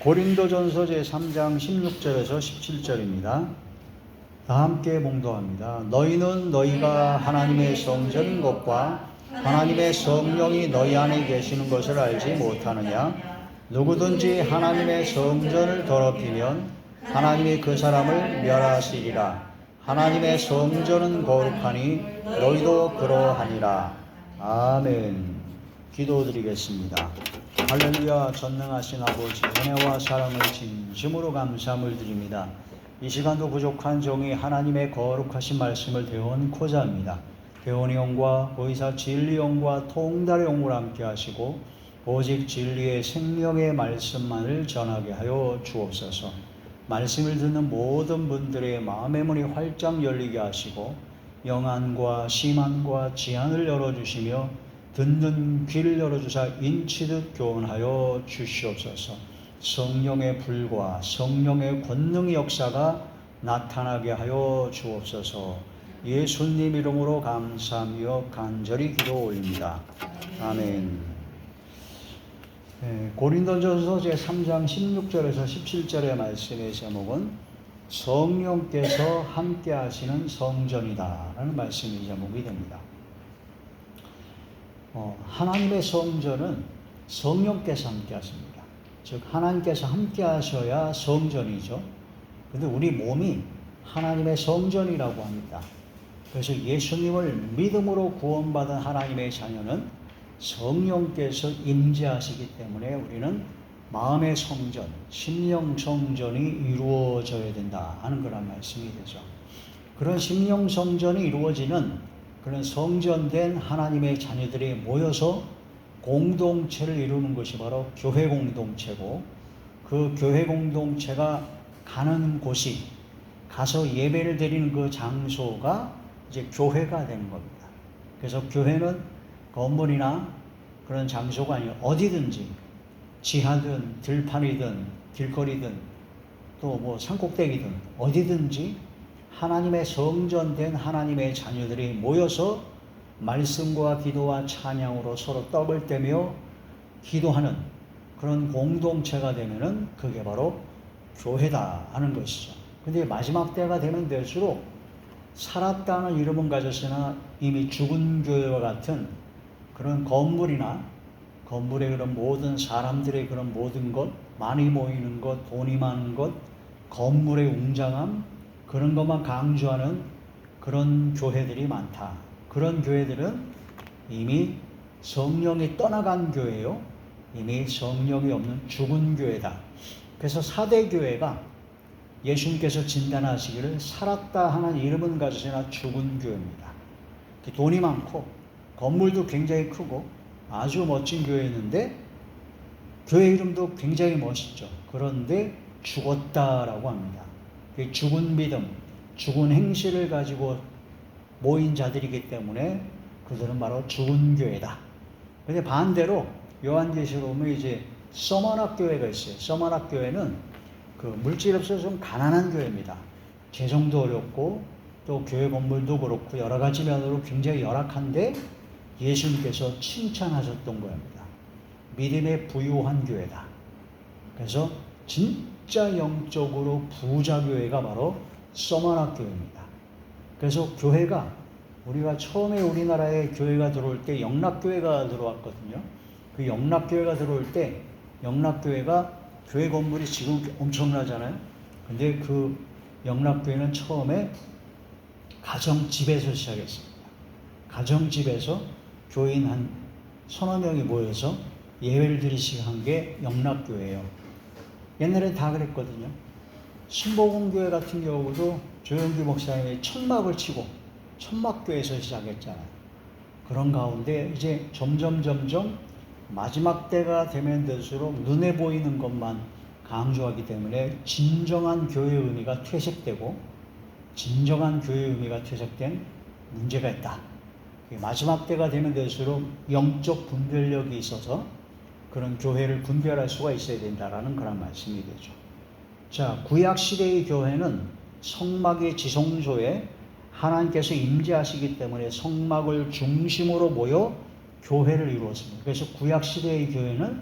고린도전서 제3장 16절에서 17절입니다. 다 함께 봉독합니다. 너희는 너희가 하나님의 성전인 것과 하나님의 성령이 너희 안에 계시는 것을 알지 못하느냐? 누구든지 하나님의 성전을 더럽히면 하나님이 그 사람을 멸하시리라. 하나님의 성전은 거룩하니 너희도 그러하니라. 아멘. 기도드리겠습니다. 할렐루야. 전능하신 아버지, 은혜와 사랑을 진심으로 감사함을 드립니다. 이 시간도 부족한 종이 하나님의 거룩하신 말씀을 대원코자 합니다. 대원의 영과 보이사 진리 영과 통달의 영으로 함께 하시고 오직 진리의 생명의 말씀만을 전하게 하여 주옵소서. 말씀을 듣는 모든 분들의 마음의 문이 활짝 열리게 하시고 영안과 심안과 지안을 열어주시며 듣는 귀를 열어주사 인치듯 교훈하여 주시옵소서. 성령의 불과 성령의 권능의 역사가 나타나게 하여 주옵소서. 예수님 이름으로 감사하며 간절히 기도 올립니다. 아멘. 고린도전서 제3장 16절에서 17절의 말씀의 제목은 성령께서 함께 하시는 성전이다 라는 말씀이 제목이 됩니다. 하나님의 성전은 성령께서 함께 하십니다. 즉 하나님께서 함께 하셔야 성전이죠. 그런데 우리 몸이 하나님의 성전이라고 합니다. 그래서 예수님을 믿음으로 구원받은 하나님의 자녀는 성령께서 임재하시기 때문에 우리는 마음의 성전, 심령 성전이 이루어져야 된다 하는 그런 말씀이 되죠. 그런 심령 성전이 이루어지는 그런 성전된 하나님의 자녀들이 모여서 공동체를 이루는 것이 바로 교회 공동체고, 그 교회 공동체가 가는 곳이, 가서 예배를 드리는 그 장소가 이제 교회가 되는 겁니다. 그래서 교회는 건물이나 그런 장소가 아니라 어디든지, 지하든 들판이든 길거리든 또 뭐 산꼭대기든 어디든지 하나님의 성전된 하나님의 자녀들이 모여서 말씀과 기도와 찬양으로 서로 떡을 떼며 기도하는 그런 공동체가 되면은 그게 바로 교회다 하는 것이죠. 근데 마지막 때가 되면 될수록 살았다는 이름은 가졌으나 이미 죽은 교회와 같은 그런 건물이나 건물의 그런 모든 사람들의 그런 모든 것, 많이 모이는 것, 돈이 많은 것, 건물의 웅장함, 그런 것만 강조하는 그런 교회들이 많다. 그런 교회들은 이미 성령이 떠나간 교회요. 이미 성령이 없는 죽은 교회다. 그래서 4대 교회가 예수님께서 진단하시기를 살았다 하는 이름은 가졌으나 죽은 교회입니다. 돈이 많고 건물도 굉장히 크고 아주 멋진 교회였는데 교회 이름도 굉장히 멋있죠. 그런데 죽었다라고 합니다. 죽은 믿음, 죽은 행실을 가지고 모인 자들이기 때문에 그들은 바로 죽은 교회다. 그런데 반대로 요한계시록 보면 이제 서머나 교회가 있어요. 서머나 교회는 그 물질 없어서 좀 가난한 교회입니다. 재정도 어렵고 또 교회 건물도 그렇고 여러 가지 면으로 굉장히 열악한데 예수님께서 칭찬하셨던 거입니다. 믿음에 부유한 교회다. 그래서 진짜 영적으로 부자 교회가 바로 서머나 교회입니다. 그래서 교회가 우리가 처음에 우리나라에 교회가 들어올 때 영락교회가 들어왔거든요. 그 영락교회가 들어올 때 영락교회가 교회 건물이 지금 엄청나잖아요. 근데 그 영락교회는 처음에 가정집에서 시작했습니다. 가정집에서 교인 한 서너 명이 모여서 예배를 드리시고 한 게 영락교회예요. 옛날엔 다 그랬거든요. 신보공교회 같은 경우도 조영규 목사님이 천막을 치고 천막교회에서 시작했잖아요. 그런 가운데 이제 점점 마지막 때가 되면 될수록 눈에 보이는 것만 강조하기 때문에 진정한 교회의 의미가 퇴색되고 진정한 교회의 의미가 퇴색된 문제가 있다. 마지막 때가 되면 될수록 영적 분별력이 있어서 그런 교회를 분별할 수가 있어야 된다라는 그런 말씀이 되죠. 자, 구약시대의 교회는 성막의 지성소에 하나님께서 임재하시기 때문에 성막을 중심으로 모여 교회를 이루었습니다. 그래서 구약시대의 교회는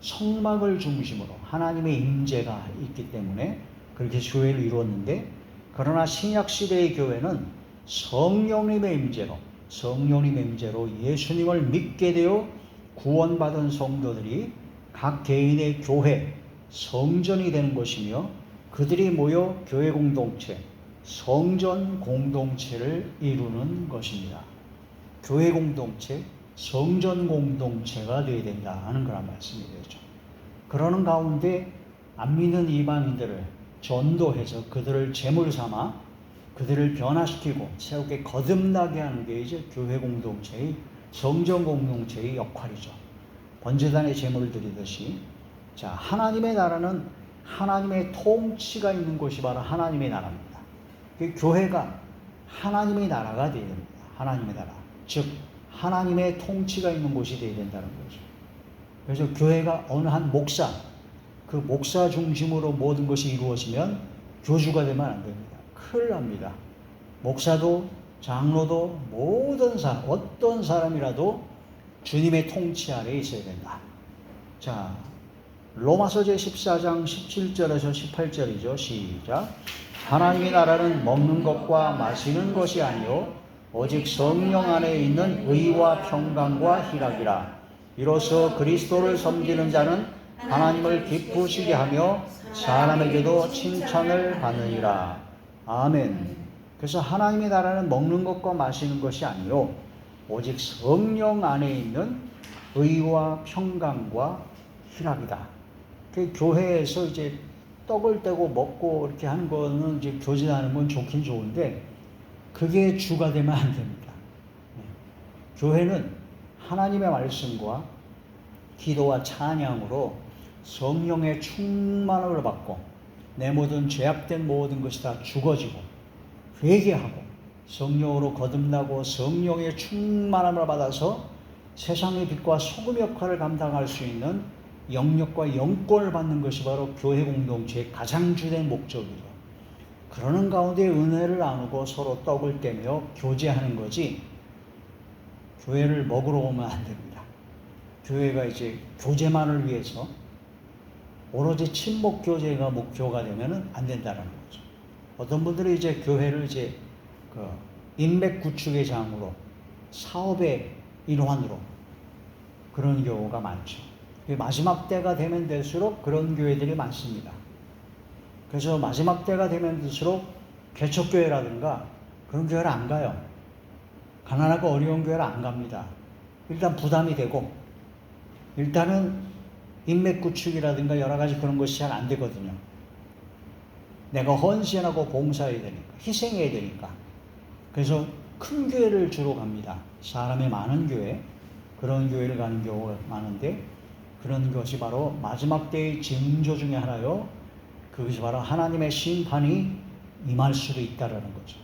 성막을 중심으로 하나님의 임재가 있기 때문에 그렇게 교회를 이루었는데, 그러나 신약시대의 교회는 성령님의 임재로 예수님을 믿게 되어 구원받은 성도들이 각 개인의 교회, 성전이 되는 것이며, 그들이 모여 교회 공동체, 성전 공동체를 이루는 것입니다. 교회 공동체, 성전 공동체가 되어야 된다는 그런 말씀이 되죠. 그러는 가운데 안 믿는 이방인들을 전도해서 그들을 제물 삼아 그들을 변화시키고 새롭게 거듭나게 하는 게 이제 교회 공동체의, 성전 공동체의 역할이죠. 번제단의 제물을 드리듯이, 자, 하나님의 나라는 하나님의 통치가 있는 곳이 바로 하나님의 나라입니다. 그 교회가 하나님의 나라가 되어야 됩니다. 하나님의 나라, 즉 하나님의 통치가 있는 곳이 되어야 된다는 거죠. 그래서 교회가 어느 한 목사, 그 목사 중심으로 모든 것이 이루어지면 교주가 되면 안 됩니다. 큰일 납니다. 목사도 장로도 모든 사람, 어떤 사람이라도 주님의 통치 아래에 있어야 된다. 자, 로마서 제14장 17절에서 18절이죠. 시작. 하나님의 나라는 먹는 것과 마시는 것이 아니요 오직 성령 안에 있는 의와 평강과 희락이라. 이로써 그리스도를 섬기는 자는 하나님을 기쁘시게 하며 사람에게도 칭찬을 받느니라. 아멘. 그래서 하나님의 나라는 먹는 것과 마시는 것이 아니요 오직 성령 안에 있는 의와 평강과 희락이다. 그 교회에서 이제 떡을 떼고 먹고 이렇게 하는 거는 이제 교제하는 건 좋긴 좋은데 그게 주가 되면 안 됩니다. 교회는 하나님의 말씀과 기도와 찬양으로 성령의 충만을 받고 내 모든 죄악된 모든 것이 다 죽어지고 회개하고 성령으로 거듭나고 성령의 충만함을 받아서 세상의 빛과 소금 역할을 감당할 수 있는 영역과 영권을 받는 것이 바로 교회 공동체의 가장 주된 목적이죠. 그러는 가운데 은혜를 나누고 서로 떡을 떼며 교제하는 거지, 교회를 먹으러 오면 안 됩니다. 교회가 이제 교제만을 위해서 오로지 친목 교제가 목표가 되면은 안 된다는 거죠. 어떤 분들이 이제 교회를 이제 그 인맥 구축의 장으로, 사업의 일환으로 그런 경우가 많죠. 마지막 때가 되면 될수록 그런 교회들이 많습니다. 그래서 마지막 때가 되면 될수록 개척교회라든가 그런 교회를 안 가요. 가난하고 어려운 교회를 안 갑니다. 일단 부담이 되고, 일단은 인맥 구축이라든가 여러 가지 그런 것이 잘 안 되거든요. 내가 헌신하고 봉사해야 되니까, 희생해야 되니까. 그래서 큰 교회를 주로 갑니다. 사람이 많은 교회, 그런 교회를 가는 경우가 많은데, 그런 것이 바로 마지막 때의 징조 중에 하나요. 그것이 바로 하나님의 심판이 임할 수도 있다는 거죠.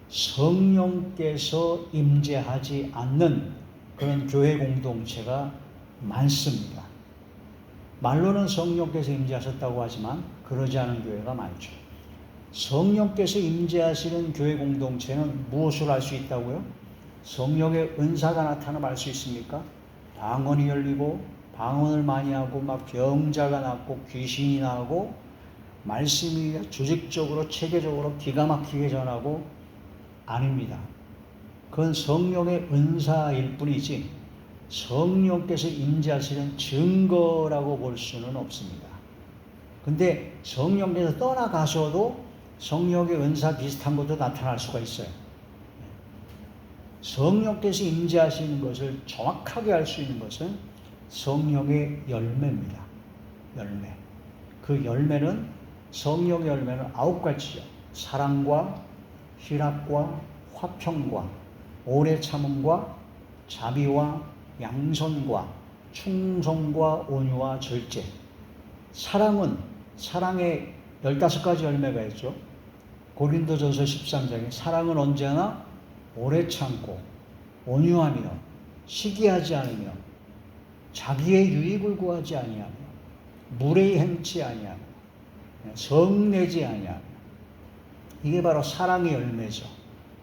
성령께서 임재하지 않는 그런 교회 공동체가 많습니다. 말로는 성령께서 임재하셨다고 하지만 그러지 않은 교회가 많죠. 성령께서 임재하시는 교회 공동체는 무엇을 알 수 있다고요? 성령의 은사가 나타나면 알 수 있습니까? 방언이 열리고 방언을 많이 하고 막 병자가 낫고 귀신이 나고 말씀이 조직적으로 체계적으로 기가 막히게 전하고, 아닙니다. 그건 성령의 은사일 뿐이지 성령께서 임재하시는 증거라고 볼 수는 없습니다. 근데 성령께서 떠나가셔도 성령의 은사 비슷한 것도 나타날 수가 있어요. 성령께서 임재하시는 것을 정확하게 알 수 있는 것은 성령의 열매입니다. 열매. 그 열매는, 성령의 열매는 9가지죠. 사랑과 희락과 화평과 오래 참음과 자비와 양선과 충성과 온유와 절제. 사랑은, 사랑의 15가지 열매가 있죠. 고린도전서 13장에 사랑은 언제나 오래 참고 온유하며 시기하지 않으며 자기의 유익을 구하지 아니하며 무례히 행치 아니하며 성내지 아니하며. 이게 바로 사랑의 열매죠.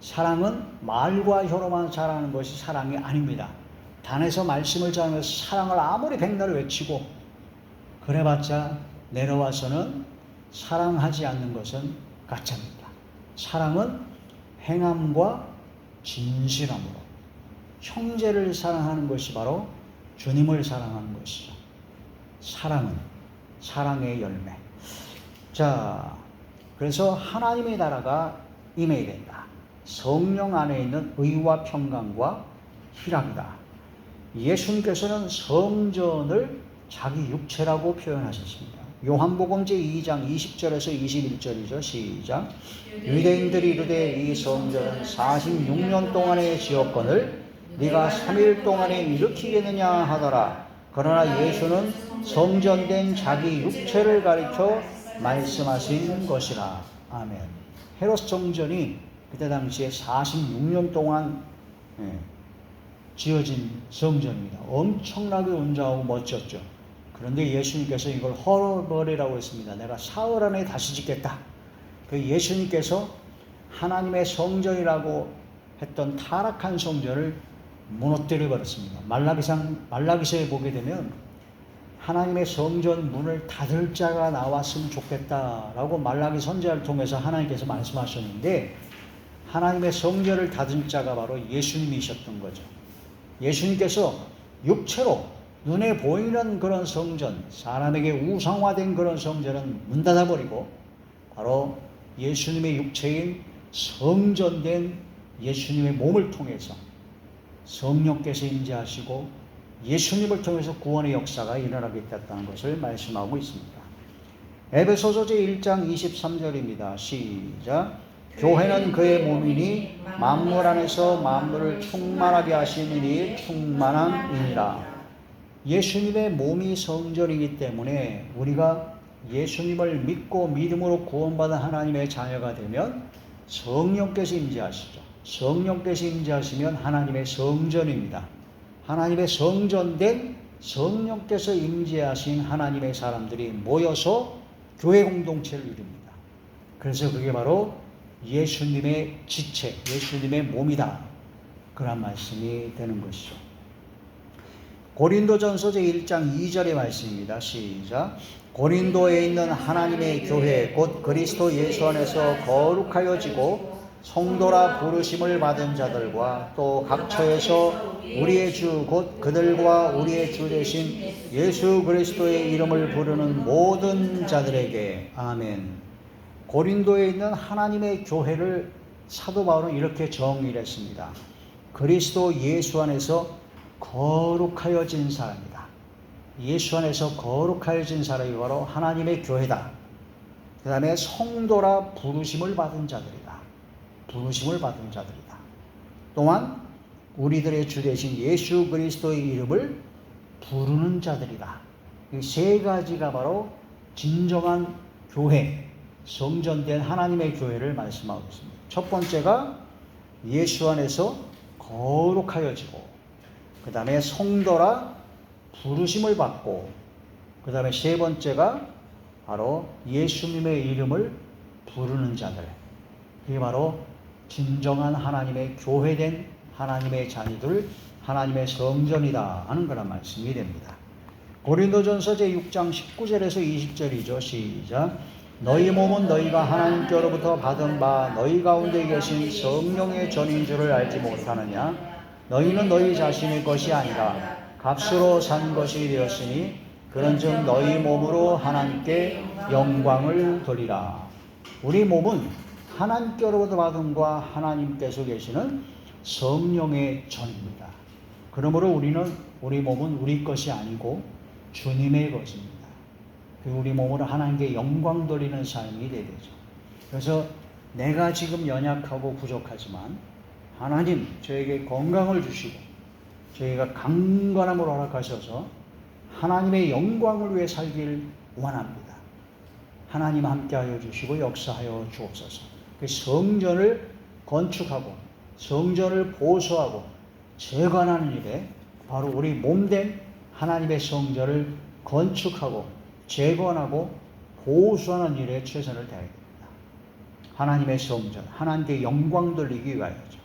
사랑은 말과 혀로만 자라는 것이 사랑이 아닙니다. 단에서 말씀을 전하면서 사랑을 아무리 백날을 외치고 그래봤자 내려와서는 사랑하지 않는 것은 가짜입니다. 사랑은 행함과 진실함으로 형제를 사랑하는 것이 바로 주님을 사랑하는 것이죠. 사랑은 사랑의 열매. 자, 그래서 하나님의 나라가 임해야 된다. 성령 안에 있는 의와 평강과 희락이다. 예수님께서는 성전을 자기 육체라고 표현하셨습니다. 요한복음 제2장 20절에서 21절이죠. 시작. 유대인들이 이르되 이 성전은 46년 동안의 지었건을 네가 3일 동안에 일으키겠느냐 하더라. 그러나 예수는 성전된 자기 육체를 가리켜 말씀하신 것이라. 아멘. 헤롯 성전이 그때 당시에 46년 동안 지어진 성전입니다. 엄청나게 웅장하고 멋졌죠. 그런데 예수님께서 이걸 헐어버리라고 했습니다. 내가 사흘 안에 다시 짓겠다. 그 예수님께서 하나님의 성전이라고 했던 타락한 성전을 무너뜨려 버렸습니다. 말라기서에 보게 되면 하나님의 성전 문을 닫을 자가 나왔으면 좋겠다라고 말라기 선지자를 통해서 하나님께서 말씀하셨는데, 하나님의 성전을 닫은 자가 바로 예수님이셨던 거죠. 예수님께서 육체로 눈에 보이는 그런 성전, 사람에게 우상화된 그런 성전은 문 닫아버리고 바로 예수님의 육체인 성전된 예수님의 몸을 통해서 성령께서 임재하시고 예수님을 통해서 구원의 역사가 일어나게 됐다는 것을 말씀하고 있습니다. 에베소서 제1장 23절입니다. 시작. 교회는 그의 몸이니 만물 안에서 만물을 충만하게 하시는 이 충만함이니라. 예수님의 몸이 성전이기 때문에 우리가 예수님을 믿고 믿음으로 구원받은 하나님의 자녀가 되면 성령께서 임재하시죠. 성령께서 임재하시면 하나님의 성전입니다. 하나님의 성전된 성령께서 임재하신 하나님의 사람들이 모여서 교회 공동체를 이룹니다. 그래서 그게 바로 예수님의 지체, 예수님의 몸이다. 그런 말씀이 되는 것이죠. 고린도전서 제1장 2절의 말씀입니다. 시작. 고린도에 있는 하나님의 교회 곧 그리스도 예수 안에서 거룩하여지고 성도라 부르심을 받은 자들과 또 각 처에서 우리의 주 곧 그들과 우리의 주 되신 예수 그리스도의 이름을 부르는 모든 자들에게 아멘. 고린도에 있는 하나님의 교회를 사도 바울은 이렇게 정의를 했습니다. 그리스도 예수 안에서 거룩하여진 사람이다. 예수 안에서 거룩하여진 사람이 바로 하나님의 교회다. 그 다음에 성도라 부르심을 받은 자들이다. 부르심을 받은 자들이다. 또한 우리들의 주 되신 예수 그리스도의 이름을 부르는 자들이다. 이 세 가지가 바로 진정한 교회, 성전된 하나님의 교회를 말씀하고 있습니다. 첫 번째가 예수 안에서 거룩하여지고, 그 다음에 성도라 부르심을 받고, 그 다음에 세 번째가 바로 예수님의 이름을 부르는 자들. 이게 바로 진정한 하나님의 교회된 하나님의 자녀들, 하나님의 성전이다 하는 그런 말씀이 됩니다. 고린도전서 제6장 19절에서 20절이죠. 시작. 너희 몸은 너희가 하나님께로부터 받은 바 너희 가운데 계신 성령의 전인 줄을 알지 못하느냐? 너희는 너희 자신의 것이 아니라 값으로 산 것이 되었으니 그런즉 너희 몸으로 하나님께 영광을 돌리라. 우리 몸은 하나님께로부터 받은 과 하나님께서 계시는 성령의 전입니다. 그러므로 우리 몸은 우리 것이 아니고 주님의 것입니다. 우리 몸으로 하나님께 영광 돌리는 삶이 되야 되죠. 그래서 내가 지금 연약하고 부족하지만 하나님 저에게 건강을 주시고 저희가 강건함을 허락하셔서 하나님의 영광을 위해 살길 원합니다. 하나님 함께하여 주시고 역사하여 주옵소서. 그 성전을 건축하고 성전을 보수하고 재건하는 일에 바로 우리 몸된 하나님의 성전을 건축하고 재건하고 보수하는 일에 최선을 다해야 됩니다. 하나님의 성전, 하나님께 영광 돌리기 위하여죠.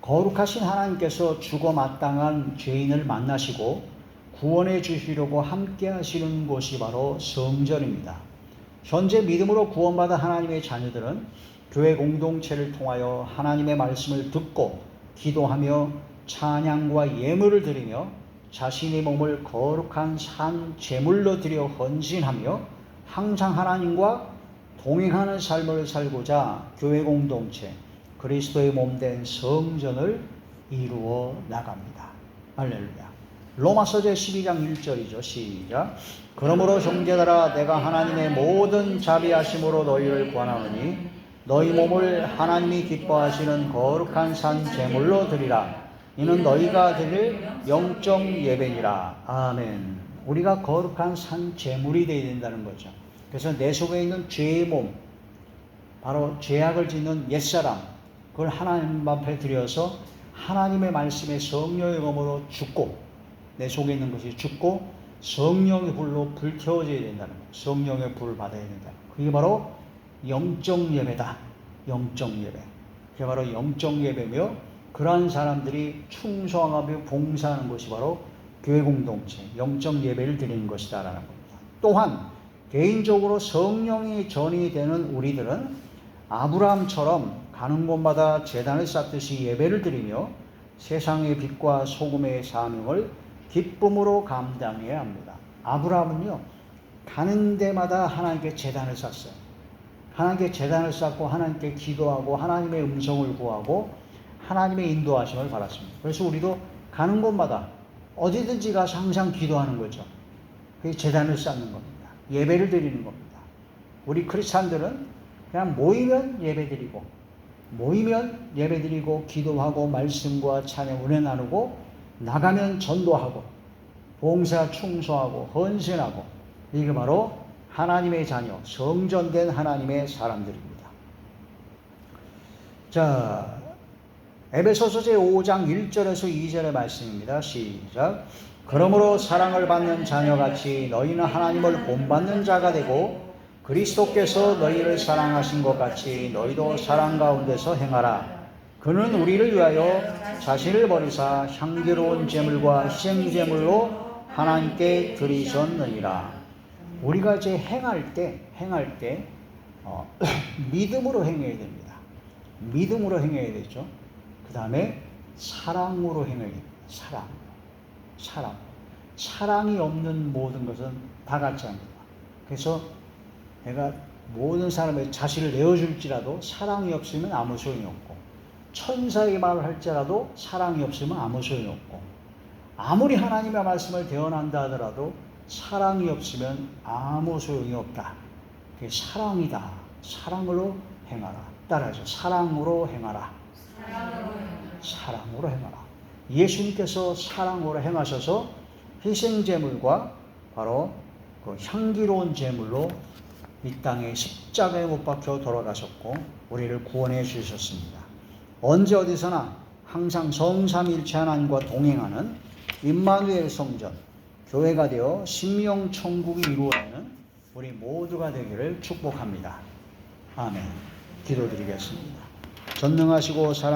거룩하신 하나님께서 죽어 마땅한 죄인을 만나시고 구원해 주시려고 함께 하시는 곳이 바로 성전입니다. 현재 믿음으로 구원받은 하나님의 자녀들은 교회 공동체를 통하여 하나님의 말씀을 듣고 기도하며 찬양과 예물을 드리며 자신의 몸을 거룩한 산 제물로 드려 헌신하며 항상 하나님과 동행하는 삶을 살고자 교회 공동체, 그리스도의 몸된 성전을 이루어 나갑니다. 할렐루야. 로마서 제12장 1절이죠. 시작. 그러므로 형제들아 내가 하나님의 모든 자비하심으로 너희를 권하노니 너희 몸을 하나님이 기뻐하시는 거룩한 산 제물로 드리라. 이는 너희가 드릴 영적 예배니라. 아멘. 우리가 거룩한 산 제물이 되어야 된다는 거죠. 그래서 내 속에 있는 죄의 몸, 바로 죄악을 짓는 옛사람, 그걸 하나님 앞에 드려서 하나님의 말씀에 성령의 검으로 죽고, 내 속에 있는 것이 죽고 성령의 불로 불태워져야 된다는 거예요. 성령의 불을 받아야 된다. 그게 바로 영적 예배다. 영적 예배. 그게 바로 영적 예배며, 그러한 사람들이 충성하며 봉사하는 것이 바로 교회 공동체, 영적 예배를 드리는 것이다라는 겁니다. 또한 개인적으로 성령이 전이 되는 우리들은 아브라함처럼 가는 곳마다 제단을 쌓듯이 예배를 드리며 세상의 빛과 소금의 사명을 기쁨으로 감당해야 합니다. 아브라함은요, 가는 데마다 하나님께 제단을 쌓았어요. 하나님께 제단을 쌓고 하나님께 기도하고 하나님의 음성을 구하고 하나님의 인도하심을 받았습니다. 그래서 우리도 가는 곳마다 어디든지 가서 항상 기도하는 거죠. 그게 제단을 쌓는 겁니다. 예배를 드리는 겁니다. 우리 크리스찬들은 그냥 모이면 예배드리고, 모이면 예배드리고 기도하고 말씀과 찬양 은혜 나누고 나가면 전도하고 봉사 충성하고 헌신하고, 이게 바로 하나님의 자녀, 성전된 하나님의 사람들입니다. 자, 에베소서 제5장 1절에서 2절의 말씀입니다. 시작. 그러므로 사랑을 받는 자녀같이 너희는 하나님을 본받는 자가 되고 그리스도께서 너희를 사랑하신 것 같이 너희도 사랑 가운데서 행하라. 그는 우리를 위하여 자신을 버리사 향기로운 제물과 희생 제물로 하나님께 드리셨느니라. 우리가 이제 행할 때 믿음으로 행해야 됩니다. 믿음으로 행해야 되죠. 그 다음에 사랑으로 행해야 됩니다. 사랑이 없는 모든 것은 다 같지 않습니다. 그래서 내가 모든 사람의 자신을 내어줄지라도 사랑이 없으면 아무 소용이 없고, 천사의 말을 할지라도 사랑이 없으면 아무 소용이 없고, 아무리 하나님의 말씀을 대언한다 하더라도 사랑이 없으면 아무 소용이 없다. 그게 사랑이다. 사랑으로 행하라. 따라하죠. 사랑으로 행하라. 사랑으로 행하라. 예수님께서 사랑으로 행하셔서 희생제물과 바로 그 향기로운 제물로 이 땅에 십자가에 못 박혀 돌아가셨고 우리를 구원해 주셨습니다. 언제 어디서나 항상 성삼일체 하나님과 동행하는 임마누엘 성전, 교회가 되어 심령 천국이 이루어지는 우리 모두가 되기를 축복합니다. 아멘. 기도드리겠습니다. 전능하시고 사랑